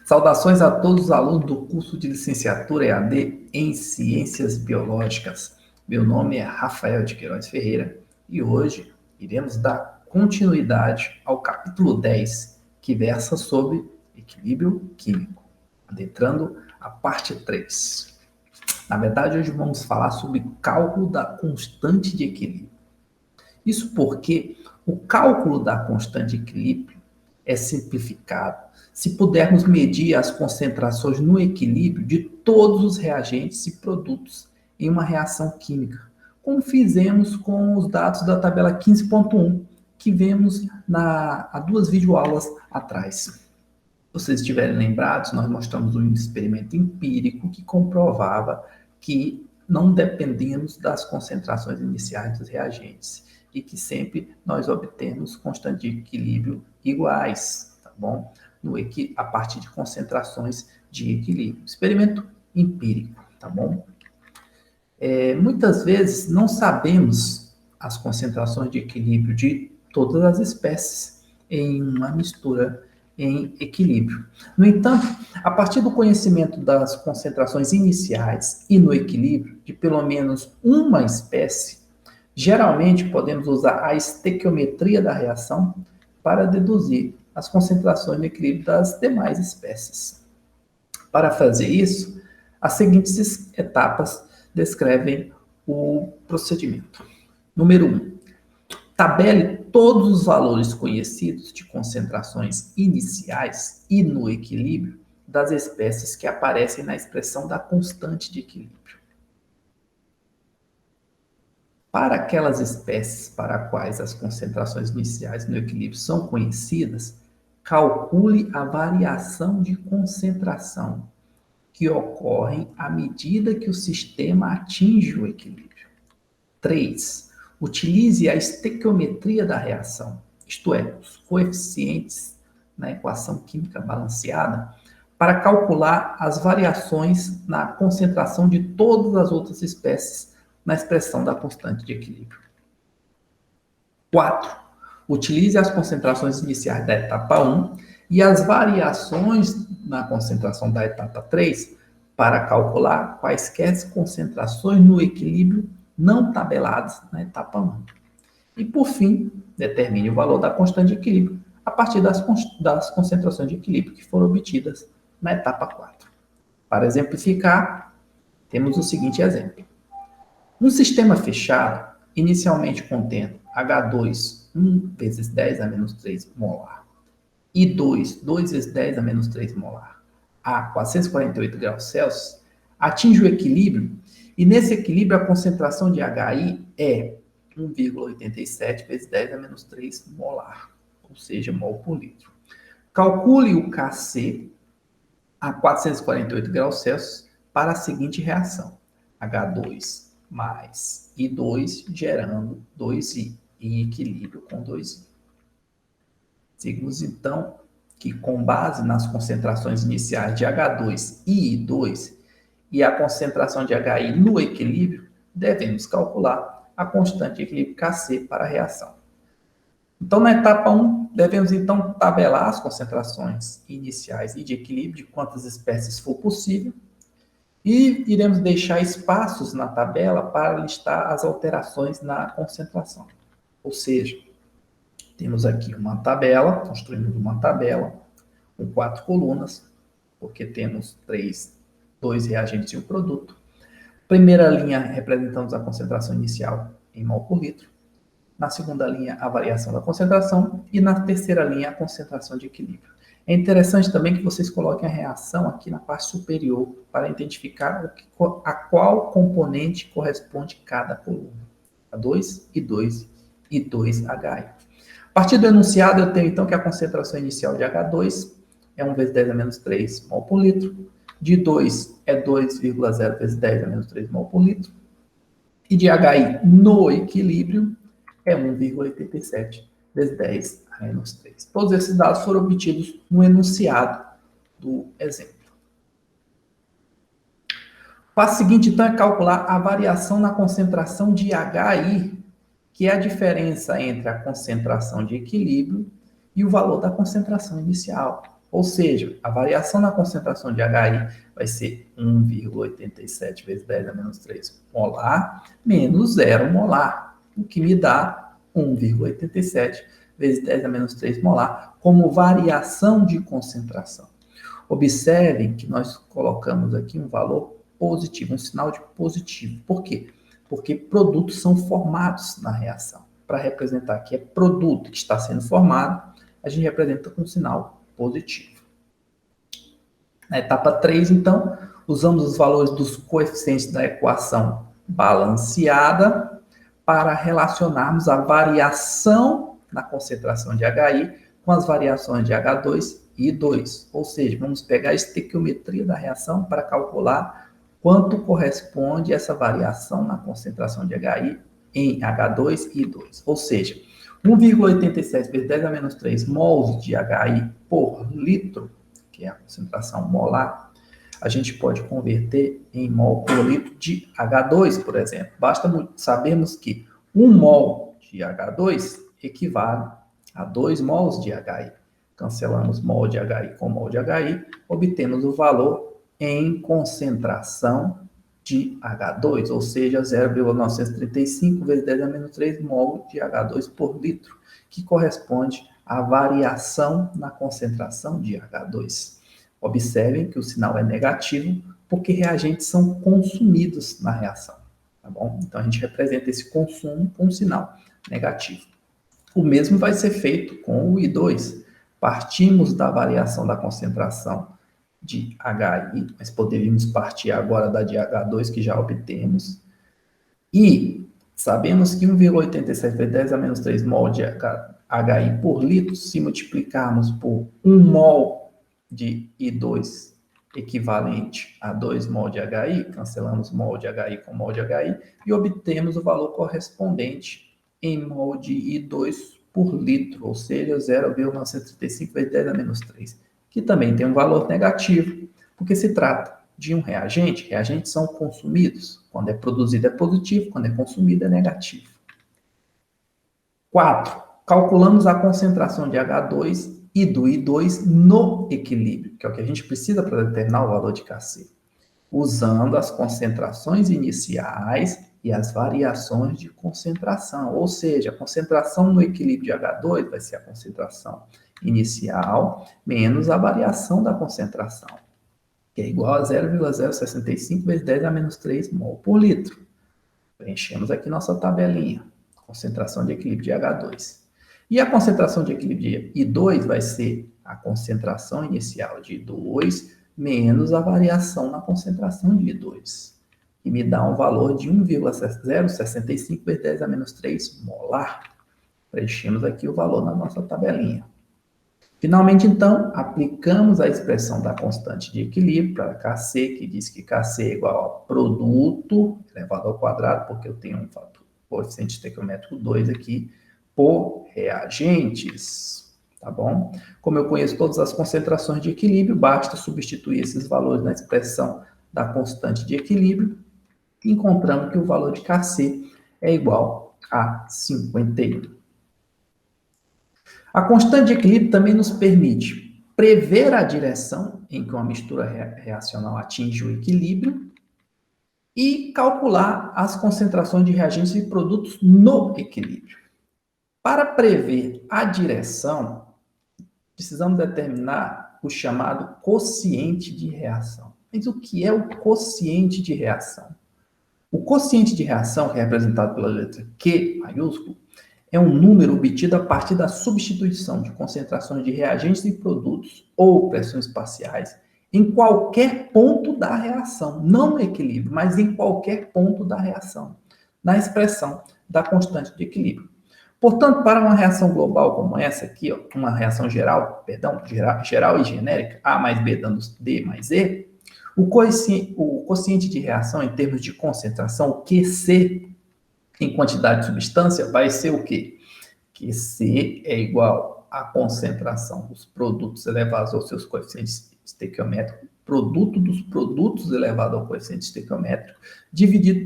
Saudações a todos os alunos do curso de licenciatura EAD em Ciências Biológicas. Meu nome é Rafael de Queiroz Ferreira e hoje iremos dar continuidade ao capítulo 10, que versa sobre equilíbrio químico, adentrando a parte 3. Na verdade, hoje vamos falar sobre cálculo da constante de equilíbrio. Isso porque o cálculo da constante de equilíbrio é simplificado se pudermos medir as concentrações no equilíbrio de todos os reagentes e produtos em uma reação química, como fizemos com os dados da tabela 15.1, que vemos há 2 videoaulas atrás. Se vocês estiverem lembrados, nós mostramos um experimento empírico que comprovava que não dependemos das concentrações iniciais dos reagentes e que sempre nós obtemos constantes de equilíbrio iguais, tá bom? A partir de concentrações de equilíbrio. Experimento empírico, tá bom? Muitas vezes não sabemos as concentrações de equilíbrio de todas as espécies em uma mistura em equilíbrio. No entanto, a partir do conhecimento das concentrações iniciais e no equilíbrio de pelo menos uma espécie, geralmente podemos usar a estequiometria da reação para deduzir as concentrações de equilíbrio das demais espécies. Para fazer isso, as seguintes etapas descrevem o procedimento. Número 1. Tabele todos os valores conhecidos de concentrações iniciais e no equilíbrio das espécies que aparecem na expressão da constante de equilíbrio. Para aquelas espécies para as quais as concentrações iniciais no equilíbrio são conhecidas, calcule a variação de concentração que ocorre à medida que o sistema atinge o equilíbrio. 3. Utilize a estequiometria da reação, isto é, os coeficientes na equação química balanceada, para calcular as variações na concentração de todas as outras espécies na expressão da constante de equilíbrio. 4. Utilize as concentrações iniciais da etapa 1 e as variações na concentração da etapa 3 para calcular quaisquer concentrações no equilíbrio não tabeladas na etapa 1. E, por fim, determine o valor da constante de equilíbrio a partir das concentrações de equilíbrio que foram obtidas na etapa 4. Para exemplificar, temos o seguinte exemplo. Um sistema fechado, inicialmente contendo H2, 1 vezes 10 a menos 3 molar, e 2 vezes 10 a menos 3 molar, a 448 graus Celsius, atinge o equilíbrio, e nesse equilíbrio a concentração de HI é 1,87 vezes 10 a menos 3 molar, ou seja, mol por litro. Calcule o Kc a 448 graus Celsius para a seguinte reação: H2 mais I2 gerando 2I em equilíbrio com 2I. Seguimos então que, com base nas concentrações iniciais de H2 e I2 e a concentração de HI no equilíbrio, devemos calcular a constante de equilíbrio Kc para a reação. Então, na etapa 1, devemos então tabelar as concentrações iniciais e de equilíbrio de quantas espécies for possível, e iremos deixar espaços na tabela para listar as alterações na concentração. Ou seja, temos aqui uma tabela, construímos uma tabela com 4 colunas, porque temos 2 reagentes e um produto. Primeira linha, representamos a concentração inicial em mol por litro. Na segunda linha, a variação da concentração. E na terceira linha, a concentração de equilíbrio. É interessante também que vocês coloquem a reação aqui na parte superior para identificar a qual componente corresponde cada coluna. H2, I2 e 2HI. A partir do enunciado, eu tenho então que a concentração inicial de H2 é 1 vezes 10 a menos 3 mol por litro. De 2 é 2,0 vezes 10 a menos 3 mol por litro. E de HI no equilíbrio é 1,87 vezes 10 a menos 3. Todos esses dados foram obtidos no enunciado do exemplo. O passo seguinte, então, é calcular a variação na concentração de HI, que é a diferença entre a concentração de equilíbrio e o valor da concentração inicial, Ou seja, a variação na concentração de HI vai ser 1,87 vezes 10 a menos 3 molar menos 0 molar, o que me dá 1,87 vezes 10 a menos 3 molar como variação de concentração. Observem que nós colocamos aqui um valor positivo, um sinal de positivo. Por quê? Porque produtos são formados na reação. Para representar que é produto que está sendo formado, a gente representa com um sinal positivo. Na etapa 3, então, usamos os valores dos coeficientes da equação balanceada para relacionarmos a variação na concentração de HI com as variações de H2 e I2. Ou seja, vamos pegar a estequiometria da reação para calcular quanto corresponde essa variação na concentração de HI em H2 e I2. Ou seja, 1,87 vezes 10 a menos 3 mols de HI por litro, que é a concentração molar, a gente pode converter em mol por litro de H2, por exemplo. Basta sabermos que 1 mol de H2 equivale a 2 mols de HI. Cancelamos mol de HI com mol de HI, obtemos o valor em concentração de H2, ou seja, 0,935 vezes 10 a menos 3 mol de H2 por litro, que corresponde à variação na concentração de H2. Observem que o sinal é negativo, porque reagentes são consumidos na reação, tá bom? Então, a gente representa esse consumo com um sinal negativo. O mesmo vai ser feito com o I2. Partimos da variação da concentração de HI, mas poderíamos partir agora da de H2, que já obtemos. E sabemos que 1,87 vezes 10 a menos 3 mol de HI por litro, se multiplicarmos por 1 mol de I2 equivalente a 2 mol de HI, cancelamos mol de HI com mol de HI e obtemos o valor correspondente em mol de I2 por litro, ou seja, 0,935 vezes 10 a menos 3, que também tem um valor negativo, porque se trata de um reagente. Reagentes são consumidos. Quando é produzido é positivo, quando é consumido é negativo. 4. Calculamos a concentração de H2 e do I2 no equilíbrio, que é o que a gente precisa para determinar o valor de Kc, usando as concentrações iniciais e as variações de concentração. Ou seja, a concentração no equilíbrio de H2 vai ser a concentração inicial menos a variação da concentração, que é igual a 0,065 vezes 10 a menos 3 mol por litro. Preenchemos aqui nossa tabelinha. Concentração de equilíbrio de H2. E a concentração de equilíbrio de I2 vai ser a concentração inicial de I2 menos a variação na concentração de I2, que me dá um valor de 1,065 vezes 10 a menos 3 molar. Preenchemos aqui o valor na nossa tabelinha. Finalmente, então, aplicamos a expressão da constante de equilíbrio para Kc, que diz que Kc é igual a produto elevado ao quadrado, porque eu tenho um coeficiente estequiométrico 2 aqui, por reagentes, tá bom? Como eu conheço todas as concentrações de equilíbrio, basta substituir esses valores na expressão da constante de equilíbrio e encontramos que o valor de Kc é igual a 51. A constante de equilíbrio também nos permite prever a direção em que uma mistura reacional atinge o equilíbrio e calcular as concentrações de reagentes e produtos no equilíbrio. Para prever a direção, precisamos determinar o chamado quociente de reação. Mas o que é o quociente de reação? O quociente de reação, que é representado pela letra Q maiúsculo, é um número obtido a partir da substituição de concentrações de reagentes e produtos ou pressões parciais em qualquer ponto da reação, não no equilíbrio, mas em qualquer ponto da reação, na expressão da constante de equilíbrio. Portanto, para uma reação global como essa aqui, ó, uma reação geral e genérica, A mais B dando D mais E, o quociente de reação em termos de concentração, o QC, em quantidade de substância, vai ser o quê? QC é igual à concentração dos produtos elevados aos seus coeficientes estequiométricos, produto dos produtos elevado ao coeficiente estequiométrico, dividido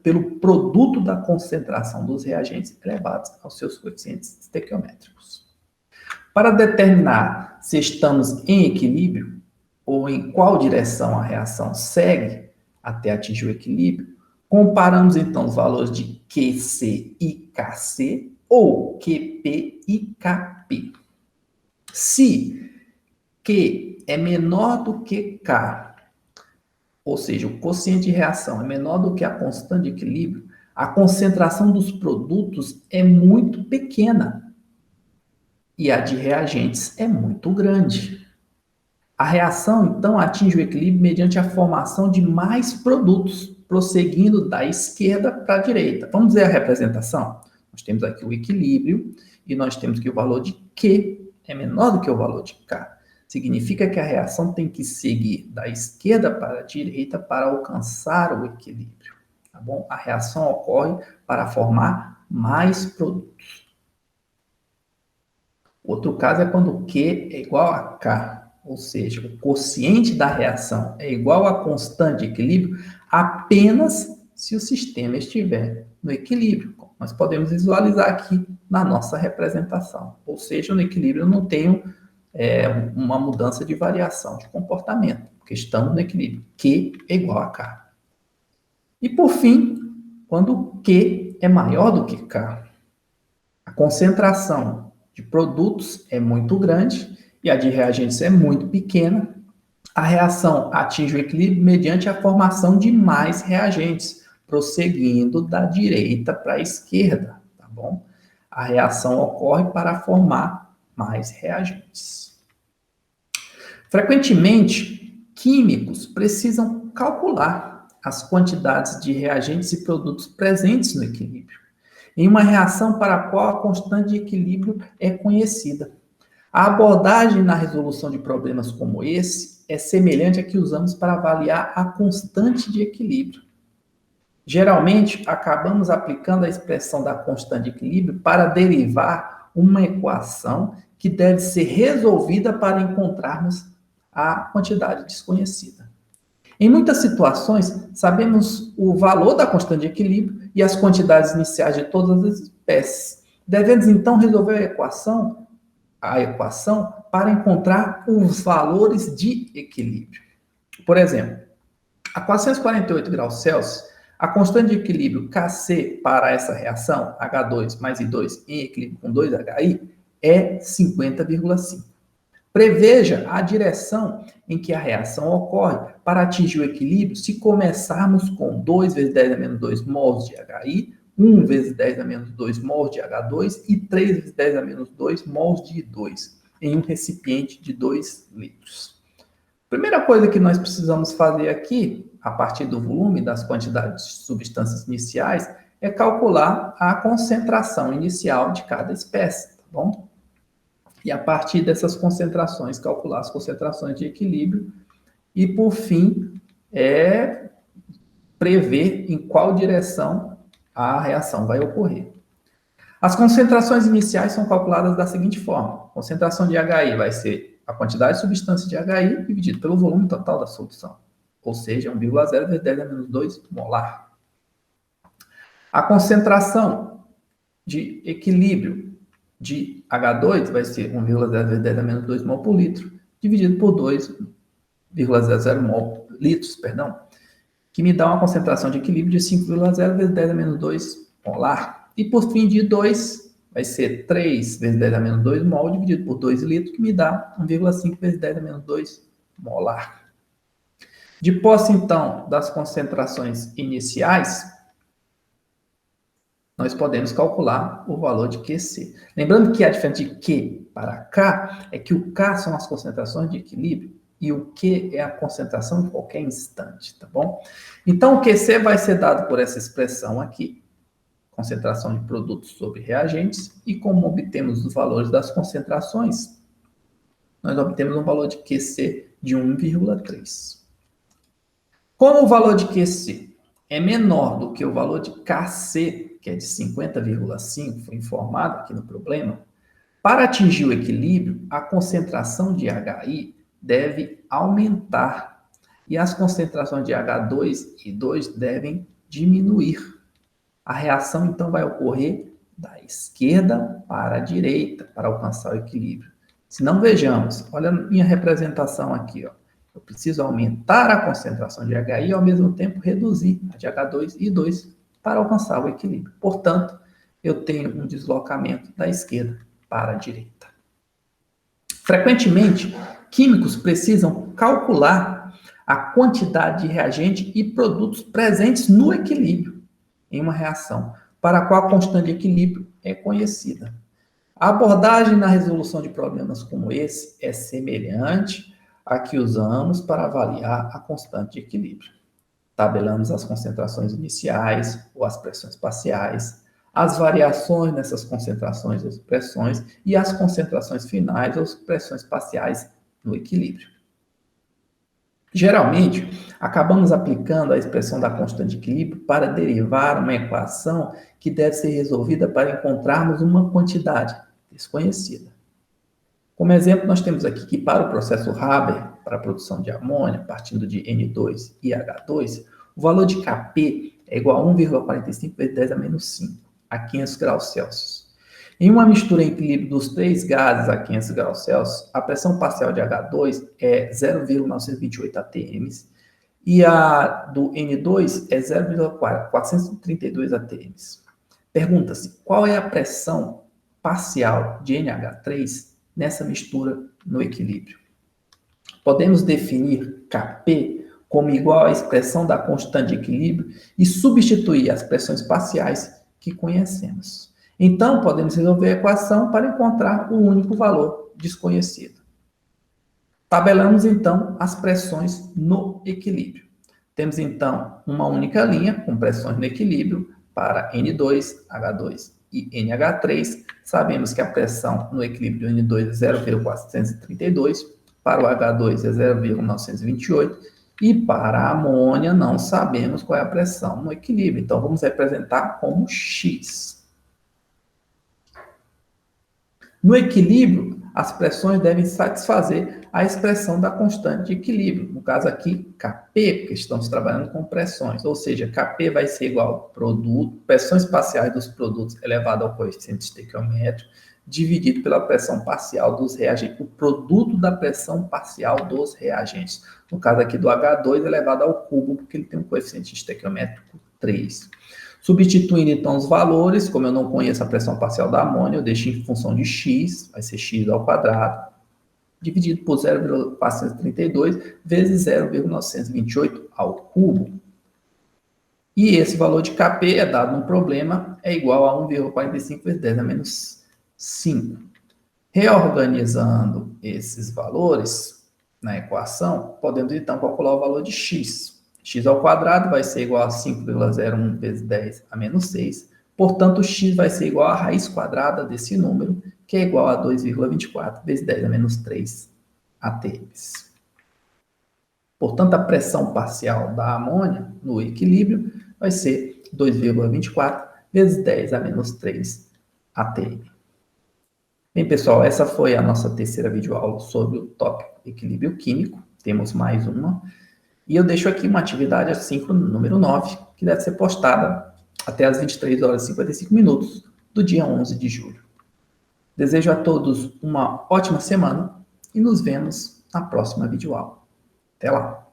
pelo produto da concentração dos reagentes elevados aos seus coeficientes estequiométricos. Para determinar se estamos em equilíbrio ou em qual direção a reação segue até atingir o equilíbrio, comparamos então os valores de QC e KC ou QP e KP. Se Q é menor do que K, ou seja, o quociente de reação é menor do que a constante de equilíbrio, a concentração dos produtos é muito pequena e a de reagentes é muito grande. A reação, então, atinge o equilíbrio mediante a formação de mais produtos, prosseguindo da esquerda para a direita. Vamos ver a representação? Nós temos aqui o equilíbrio e nós temos que o valor de Q é menor do que o valor de K. Significa que a reação tem que seguir da esquerda para a direita para alcançar o equilíbrio. Tá bom? A reação ocorre para formar mais produtos. Outro caso é quando Q é igual a K, ou seja, o quociente da reação é igual à constante de equilíbrio apenas se o sistema estiver no equilíbrio. Nós podemos visualizar aqui na nossa representação. Ou seja, no equilíbrio eu não tenho uma mudança de variação de comportamento, porque estamos no equilíbrio. Q é igual a K. E por fim, quando Q é maior do que K, a concentração de produtos é muito grande e a de reagentes é muito pequena, a reação atinge o equilíbrio mediante a formação de mais reagentes, prosseguindo da direita para a esquerda, tá bom? A reação ocorre para formar mais reagentes. Frequentemente, químicos precisam calcular as quantidades de reagentes e produtos presentes no equilíbrio, em uma reação para a qual a constante de equilíbrio é conhecida. A abordagem na resolução de problemas como esse é semelhante à que usamos para avaliar a constante de equilíbrio. Geralmente, acabamos aplicando a expressão da constante de equilíbrio para derivar uma equação que deve ser resolvida para encontrarmos a quantidade desconhecida. Em muitas situações, sabemos o valor da constante de equilíbrio e as quantidades iniciais de todas as espécies. Devemos, então, resolver a equação para encontrar os valores de equilíbrio. Por exemplo, a 448 graus Celsius, a constante de equilíbrio Kc para essa reação, H2 mais I2 em equilíbrio com 2HI, é 50,5. Preveja a direção em que a reação ocorre para atingir o equilíbrio se começarmos com 2 vezes 10 a menos 2 mols de HI, 1 vezes 10 a menos 2 mols de H2 e 3 vezes 10 a menos 2 mols de I2 em um recipiente de 2 litros. Primeira coisa que nós precisamos fazer aqui, a partir do volume das quantidades de substâncias iniciais, é calcular a concentração inicial de cada espécie, tá bom? E a partir dessas concentrações, calcular as concentrações de equilíbrio e, por fim, prever em qual direção a reação vai ocorrer. As concentrações iniciais são calculadas da seguinte forma. A concentração de HI vai ser a quantidade de substância de HI dividido pelo volume total da solução, ou seja, 1,0 vezes 10 a menos 2 molar. A concentração de equilíbrio de H2 vai ser 1,0 vezes 10 a menos 2 mol por litro, dividido por 2,00 mol litros, que me dá uma concentração de equilíbrio de 5,0 vezes 10 a menos 2 molar. E por fim, de 2 vai ser 3 vezes 10 a menos 2 mol dividido por 2 litros, que me dá 1,5 vezes 10 a menos 2 molar. De posse, então, das concentrações iniciais, nós podemos calcular o valor de QC. Lembrando que a diferença de Q para K é que o K são as concentrações de equilíbrio e o Q é a concentração em qualquer instante, tá bom? Então, o QC vai ser dado por essa expressão aqui, concentração de produtos sobre reagentes, e como obtemos os valores das concentrações, nós obtemos um valor de QC de 1,3. Como o valor de QC é menor do que o valor de KC, que é de 50,5, foi informado aqui no problema, para atingir o equilíbrio, a concentração de HI deve aumentar e as concentrações de H2 e 2 devem diminuir. A reação, então, vai ocorrer da esquerda para a direita para alcançar o equilíbrio. Se não, vejamos, olha a minha representação aqui, ó. Eu preciso aumentar a concentração de HI e, ao mesmo tempo, reduzir a de H2 e 2 para alcançar o equilíbrio. Portanto, eu tenho um deslocamento da esquerda para a direita. Frequentemente, químicos precisam calcular a quantidade de reagente e produtos presentes no equilíbrio em uma reação, para a qual a constante de equilíbrio é conhecida. A abordagem na resolução de problemas como esse é semelhante à que usamos para avaliar a constante de equilíbrio. Tabelamos as concentrações iniciais ou as pressões parciais, as variações nessas concentrações ou pressões e as concentrações finais ou pressões parciais no equilíbrio. Geralmente, acabamos aplicando a expressão da constante de equilíbrio para derivar uma equação que deve ser resolvida para encontrarmos uma quantidade desconhecida. Como exemplo, nós temos aqui que para o processo Haber, para a produção de amônia, partindo de N2 e H2, o valor de Kp é igual a 1,45 vezes 10 a menos 5, a 500 graus Celsius. Em uma mistura em equilíbrio dos três gases a 500 graus Celsius, a pressão parcial de H2 é 0,928 atm e a do N2 é 0,432 atm. Pergunta-se, qual é a pressão parcial de NH3 nessa mistura no equilíbrio? Podemos definir Kp como igual à expressão da constante de equilíbrio e substituir as pressões parciais que conhecemos. Então, podemos resolver a equação para encontrar o único valor desconhecido. Tabelamos, então, as pressões no equilíbrio. Temos, então, uma única linha com pressões no equilíbrio para N2, H2 e NH3. Sabemos que a pressão no equilíbrio do N2 é 0,432, para o H2 é 0,928 e para a amônia não sabemos qual é a pressão no equilíbrio. Então, vamos representar como X. No equilíbrio, as pressões devem satisfazer a expressão da constante de equilíbrio. No caso aqui, Kp, porque estamos trabalhando com pressões. Ou seja, Kp vai ser igual ao produto, pressões parciais dos produtos elevado ao coeficiente estequiométrico, dividido pela pressão parcial dos reagentes, o produto da pressão parcial dos reagentes. No caso aqui do H2 elevado ao cubo, porque ele tem um coeficiente estequiométrico 3. Substituindo, então, os valores, como eu não conheço a pressão parcial da amônia, eu deixo em função de x, vai ser x ao quadrado, dividido por 0,432 vezes 0,928 ao cubo. E esse valor de Kp é dado no problema, é igual a 1,45 vezes 10 a menos 5. Reorganizando esses valores na equação, podemos, então, calcular o valor de x. X ao quadrado vai ser igual a 5,01 vezes 10 a menos 6. Portanto, x vai ser igual à raiz quadrada desse número, que é igual a 2,24 vezes 10 a menos 3 atm. Portanto, a pressão parcial da amônia no equilíbrio vai ser 2,24 vezes 10 a menos 3 atm. Bem, pessoal, essa foi a nossa terceira videoaula sobre o tópico equilíbrio químico. Temos mais uma. E eu deixo aqui uma atividade assíncrona número 9, que deve ser postada até as 23 horas e 55 minutos do dia 11 de julho. Desejo a todos uma ótima semana e nos vemos na próxima videoaula. Até lá!